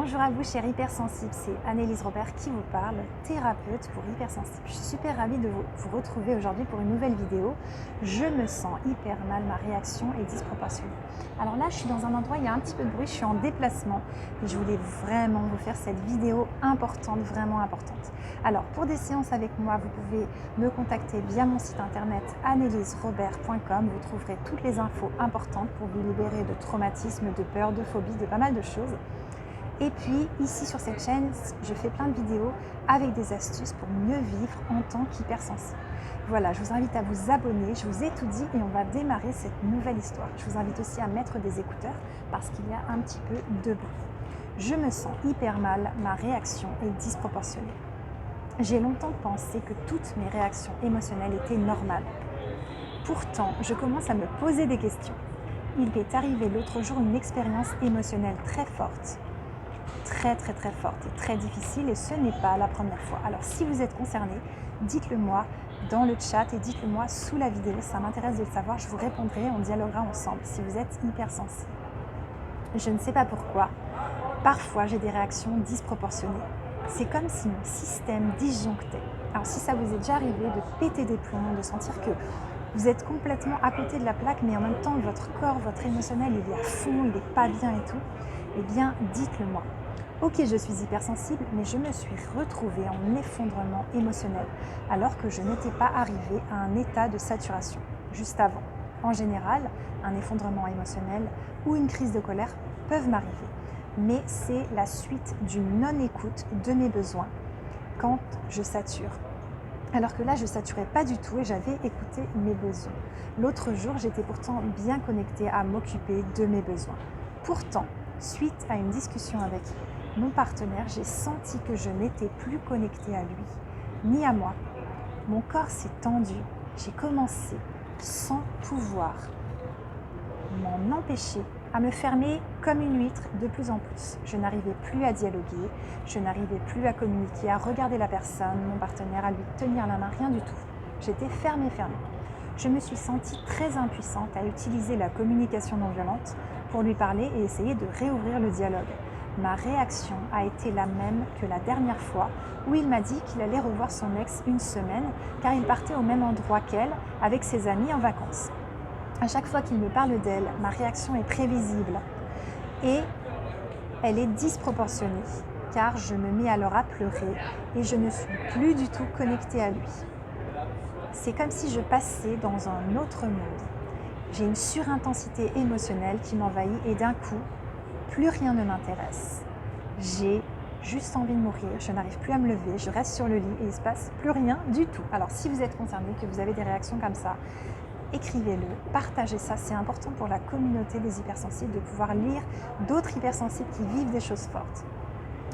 Bonjour à vous chers hypersensibles, c'est Annelise Robert qui vous parle, thérapeute pour hypersensibles. Je suis super ravie de vous retrouver aujourd'hui pour une nouvelle vidéo. Je me sens hyper mal, ma réaction est disproportionnée. Alors là, je suis dans un endroit, il y a un petit peu de bruit, je suis en déplacement et je voulais vraiment vous faire cette vidéo importante, vraiment importante. Alors pour des séances avec moi, vous pouvez me contacter via mon site internet anneliserobert.com. Vous trouverez toutes les infos importantes pour vous libérer de traumatismes, de peurs, de phobies, de pas mal de choses. Et puis ici sur cette chaîne, je fais plein de vidéos avec des astuces pour mieux vivre en tant qu'hypersensible. Voilà, je vous invite à vous abonner, je vous ai tout dit et on va démarrer cette nouvelle histoire. Je vous invite aussi à mettre des écouteurs parce qu'il y a un petit peu de bruit. Je me sens hyper mal, ma réaction est disproportionnée. J'ai longtemps pensé que toutes mes réactions émotionnelles étaient normales. Pourtant, je commence à me poser des questions. Il m'est arrivé l'autre jour une expérience émotionnelle très forte. Très forte et très difficile et ce n'est pas la première fois. Alors si vous êtes concerné, dites-le moi dans le chat et dites-le moi sous la vidéo, ça m'intéresse de le savoir, je vous répondrai, on dialoguera ensemble si vous êtes hypersensible. Je ne sais pas pourquoi, parfois j'ai des réactions disproportionnées. C'est comme si mon système disjonctait. Alors si ça vous est déjà arrivé de péter des plombs, de sentir que vous êtes complètement à côté de la plaque, mais en même temps votre corps, votre émotionnel, il est à fond, il n'est pas bien et tout, eh bien dites-le moi. Ok, je suis hypersensible, mais je me suis retrouvée en effondrement émotionnel, alors que je n'étais pas arrivée à un état de saturation, juste avant. En général, un effondrement émotionnel ou une crise de colère peuvent m'arriver, mais c'est la suite d'une non-écoute de mes besoins quand je sature. Alors que là, je ne saturais pas du tout et j'avais écouté mes besoins. L'autre jour, j'étais pourtant bien connectée à m'occuper de mes besoins. Pourtant, suite à une discussion avec mon partenaire, j'ai senti que je n'étais plus connectée à lui, ni à moi. Mon corps s'est tendu. J'ai commencé, sans pouvoir m'en empêcher, à me fermer comme une huître de plus en plus. Je n'arrivais plus à dialoguer, je n'arrivais plus à communiquer, à regarder la personne, mon partenaire, à lui tenir la main, rien du tout. J'étais fermée. Je me suis sentie très impuissante à utiliser la communication non violente pour lui parler et essayer de réouvrir le dialogue. Ma réaction a été la même que la dernière fois où il m'a dit qu'il allait revoir son ex une semaine car il partait au même endroit qu'elle avec ses amis en vacances. À chaque fois qu'il me parle d'elle, ma réaction est prévisible et elle est disproportionnée car je me mets alors à pleurer et je ne suis plus du tout connectée à lui. C'est comme si je passais dans un autre monde. J'ai une surintensité émotionnelle qui m'envahit et d'un coup, plus rien ne m'intéresse. J'ai juste envie de mourir, je n'arrive plus à me lever, je reste sur le lit et il ne se passe plus rien du tout. Alors si vous êtes concerné, que vous avez des réactions comme ça, écrivez-le, partagez ça, c'est important pour la communauté des hypersensibles de pouvoir lire d'autres hypersensibles qui vivent des choses fortes.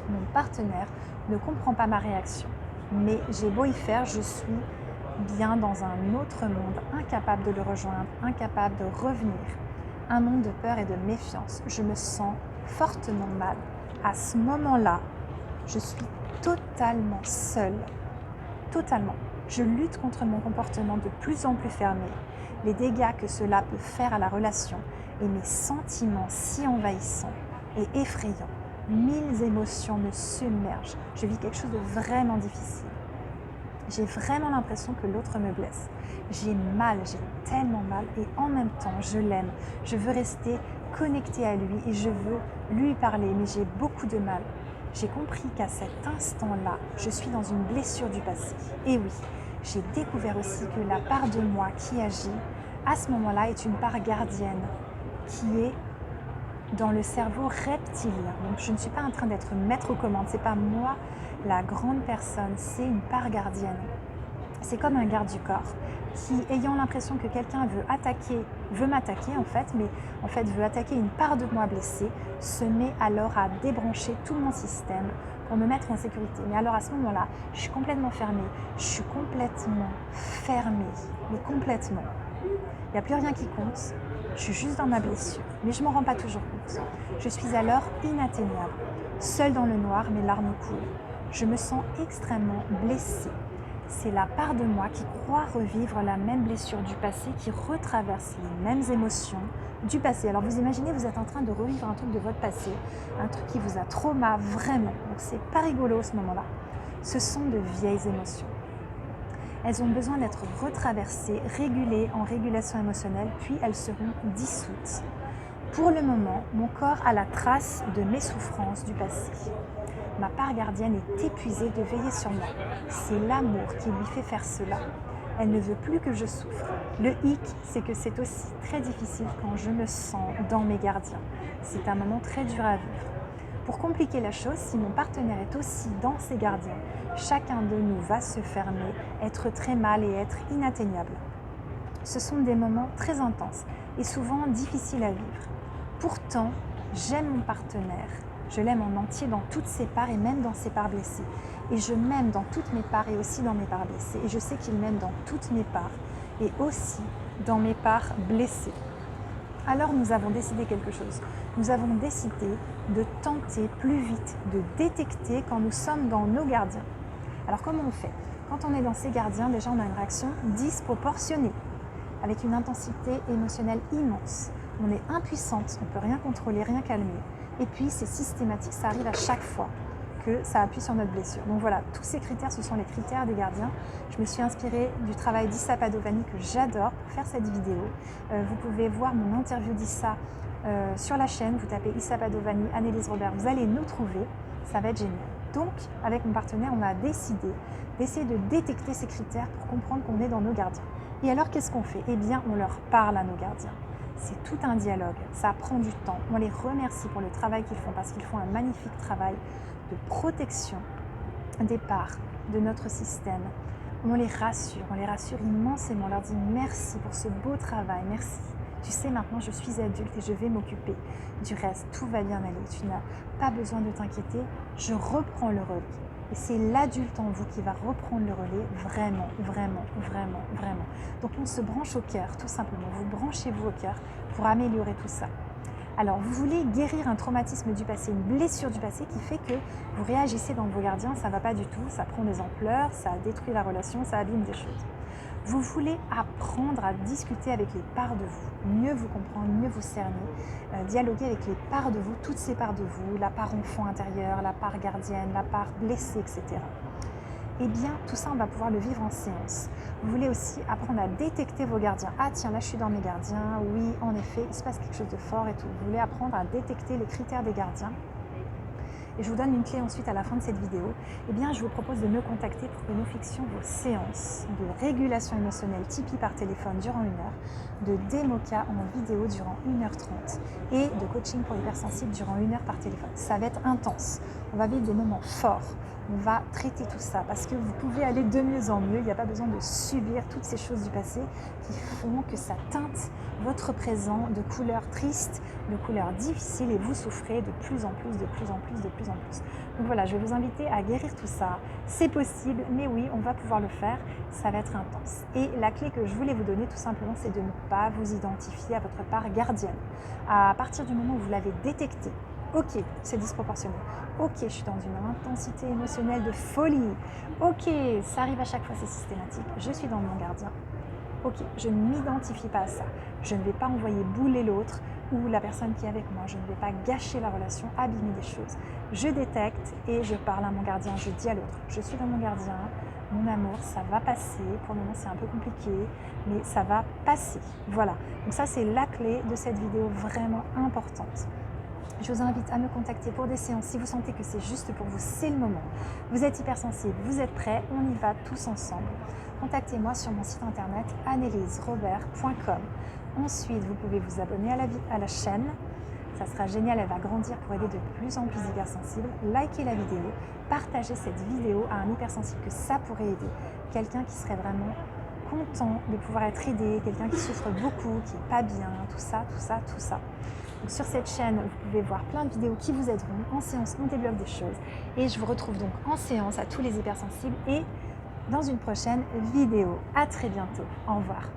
Mon partenaire ne comprend pas ma réaction, mais j'ai beau y faire, je suis bien dans un autre monde, incapable de le rejoindre, incapable de revenir. Un monde de peur et de méfiance. Je me sens fortement mal. À ce moment-là, je suis totalement seule. Totalement. Je lutte contre mon comportement de plus en plus fermé, les dégâts que cela peut faire à la relation et mes sentiments si envahissants et effrayants. 1000 émotions me submergent. Je vis quelque chose de vraiment difficile. J'ai vraiment l'impression que l'autre me blesse. J'ai mal, j'ai tellement mal et en même temps, je l'aime. Je veux rester connectée à lui et je veux lui parler, mais j'ai beaucoup de mal. J'ai compris qu'à cet instant-là, je suis dans une blessure du passé. Et oui, j'ai découvert aussi que la part de moi qui agit, à ce moment-là, est une part gardienne qui est dans le cerveau reptilien. Donc je ne suis pas en train d'être maître aux commandes, c'est pas moi la grande personne, c'est une part gardienne. C'est comme un garde du corps qui, ayant l'impression que quelqu'un veut m'attaquer en fait, mais en fait veut attaquer une part de moi blessée, se met alors à débrancher tout mon système pour me mettre en sécurité. Mais alors à ce moment-là, je suis complètement fermée, mais complètement. Il n'y a plus rien qui compte, je suis juste dans ma blessure, mais je ne m'en rends pas toujours compte. Je suis alors inatteignable, seule dans le noir, mes larmes coulent. Je me sens extrêmement blessée c'est la part de moi qui croit revivre la même blessure du passé, qui retraverse les mêmes émotions du passé. Alors vous imaginez, vous êtes en train de revivre un truc de votre passé, un truc qui vous a trauma vraiment, donc c'est pas rigolo ce moment-là. Ce sont de vieilles émotions. Elles ont besoin d'être retraversées, régulées en régulation émotionnelle, puis elles seront dissoutes. Pour le moment, mon corps a la trace de mes souffrances du passé. Ma part gardienne est épuisée de veiller sur moi. C'est l'amour qui lui fait faire cela. Elle ne veut plus que je souffre. Le hic, c'est que c'est aussi très difficile quand je me sens dans mes gardiens. C'est un moment très dur à vivre. Pour compliquer la chose, si mon partenaire est aussi dans ses gardiens, chacun de nous va se fermer, être très mal et être inatteignable. Ce sont des moments très intenses et souvent difficiles à vivre. Pourtant, j'aime mon partenaire. Je l'aime en entier dans toutes ses parts et même dans ses parts blessées. Et je m'aime dans toutes mes parts et aussi dans mes parts blessées. Et je sais qu'il m'aime dans toutes mes parts et aussi dans mes parts blessées. Alors nous avons décidé quelque chose. Nous avons décidé de tenter plus vite, de détecter quand nous sommes dans nos gardiens. Alors comment on fait? Quand on est dans ces gardiens, déjà on a une réaction disproportionnée, avec une intensité émotionnelle immense. On est impuissante, on ne peut rien contrôler, rien calmer. Et puis c'est systématique, ça arrive à chaque fois que ça appuie sur notre blessure. Donc voilà, tous ces critères, ce sont les critères des gardiens. Je me suis inspirée du travail d'Issa Padovani que j'adore pour faire cette vidéo. Vous pouvez voir mon interview d'Issa sur la chaîne, vous tapez Issa Padovani, Annelise Robert, vous allez nous trouver, ça va être génial. Donc avec mon partenaire, on a décidé d'essayer de détecter ces critères pour comprendre qu'on est dans nos gardiens. Et alors qu'est-ce qu'on fait? Eh bien on leur parle à nos gardiens. C'est tout un dialogue, ça prend du temps. On les remercie pour le travail qu'ils font parce qu'ils font un magnifique travail de protection des parts de notre système. On les rassure immensément. On leur dit merci pour ce beau travail, merci. Tu sais, maintenant je suis adulte et je vais m'occuper du reste. Tout va bien aller, tu n'as pas besoin de t'inquiéter, je reprends le relais. Et c'est l'adulte en vous qui va reprendre le relais vraiment, vraiment, vraiment, vraiment. Donc on se branche au cœur, tout simplement. Vous branchez-vous au cœur pour améliorer tout ça. Alors, vous voulez guérir un traumatisme du passé, une blessure du passé qui fait que vous réagissez dans vos gardiens, ça ne va pas du tout, ça prend des ampleurs, ça détruit la relation, ça abîme des choses. Vous voulez apprendre à discuter avec les parts de vous, mieux vous comprendre, mieux vous cerner, dialoguer avec les parts de vous, toutes ces parts de vous, la part enfant intérieure, la part gardienne, la part blessée, etc. Eh bien, tout ça, on va pouvoir le vivre en séance. Vous voulez aussi apprendre à détecter vos gardiens. Ah tiens, là je suis dans mes gardiens, oui, en effet, il se passe quelque chose de fort et tout. Vous voulez apprendre à détecter les critères des gardiens. Et je vous donne une clé ensuite à la fin de cette vidéo. Eh bien, je vous propose de me contacter pour que nous fixions vos séances de régulation émotionnelle Tipeee par téléphone durant 1 heure, de démoca en vidéo durant 1h30 et de coaching pour hypersensibles durant 1 heure par téléphone. Ça va être intense. On va vivre des moments forts. On va traiter tout ça parce que vous pouvez aller de mieux en mieux. Il n'y a pas besoin de subir toutes ces choses du passé qui font que ça teinte votre présent de couleurs tristes, de couleurs difficiles et vous souffrez de plus en plus, de plus en plus, de plus en plus. Donc voilà, je vais vous inviter à guérir tout ça. C'est possible, mais oui, on va pouvoir le faire. Ça va être intense. Et la clé que je voulais vous donner tout simplement, c'est de ne pas vous identifier à votre part gardienne. À partir du moment où vous l'avez détecté, ok, c'est disproportionné. Ok, je suis dans une intensité émotionnelle de folie. Ok, ça arrive à chaque fois, c'est systématique. Je suis dans mon gardien. Ok, je ne m'identifie pas à ça. Je ne vais pas envoyer bouler l'autre ou la personne qui est avec moi. Je ne vais pas gâcher la relation, abîmer des choses. Je détecte et je parle à mon gardien. Je dis à l'autre, je suis dans mon gardien. Mon amour, ça va passer. Pour le moment, c'est un peu compliqué, mais ça va passer. Voilà. Donc ça, c'est la clé de cette vidéo vraiment importante. Je vous invite à me contacter pour des séances si vous sentez que c'est juste pour vous, c'est le moment. Vous êtes hypersensible, vous êtes prêts, on y va tous ensemble. Contactez-moi sur mon site internet anneliserobert.com. Ensuite, vous pouvez vous abonner à la chaîne. Ça sera génial, elle va grandir pour aider de plus en plus d'hypersensibles. Likez la vidéo, partagez cette vidéo à un hypersensible que ça pourrait aider. Quelqu'un qui serait vraiment content de pouvoir être aidé, quelqu'un qui souffre beaucoup, qui n'est pas bien, tout ça, tout ça, tout ça. Donc sur cette chaîne, vous pouvez voir plein de vidéos qui vous aideront. En séance, on débloque des choses. Et je vous retrouve donc en séance à tous les hypersensibles et dans une prochaine vidéo. À très bientôt. Au revoir.